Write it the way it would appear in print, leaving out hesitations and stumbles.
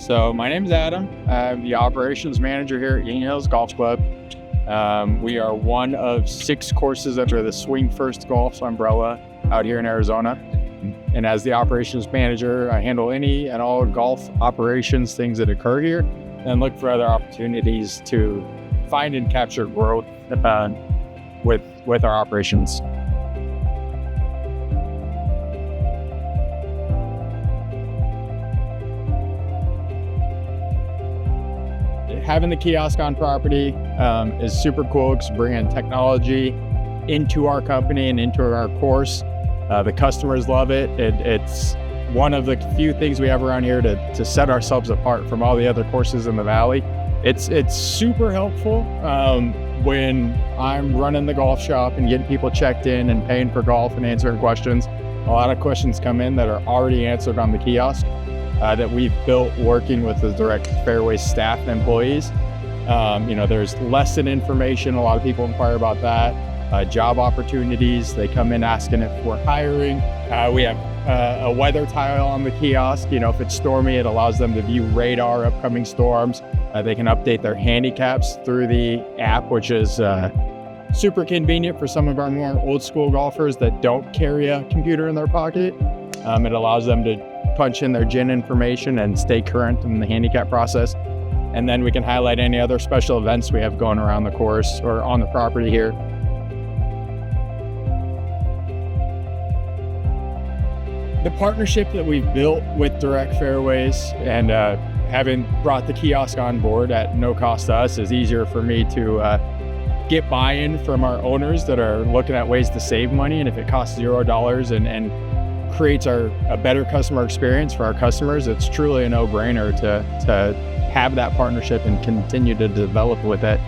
So my name is Adam. I'm the operations manager here at Union Hills Golf Club. We are one of 6 courses under the Swing First Golf umbrella out here in Arizona. And as the operations manager, I handle any and all golf operations, things that occur here, and look for other opportunities to find and capture growth with our operations. Having the kiosk on property is super cool because bringing technology into our company and into our course. The customers love it. It's one of the few things we have around here to set ourselves apart from all the other courses in the valley. It's super helpful when I'm running the golf shop and getting people checked in and paying for golf and answering questions. A lot of questions come in that are already answered on the kiosk. That we've built working with the Direct Fairways staff and employees. There's lesson information. A lot of people inquire about that. Job opportunities. They come in asking if we're hiring. We have a weather tile on the kiosk. If it's stormy, it allows them to view radar, upcoming storms. They can update their handicaps through the app, which is super convenient for some of our more old school golfers that don't carry a computer in their pocket. It allows them to punch in their GIN information and stay current in the handicap process. And then we can highlight any other special events we have going around the course or on the property here. The partnership that we've built with Direct Fairways and having brought the kiosk on board at no cost to us is easier for me to get buy-in from our owners that are looking at ways to save money. And if it costs $0 and creates a better customer experience for our customers, it's truly a no-brainer to have that partnership and continue to develop with it.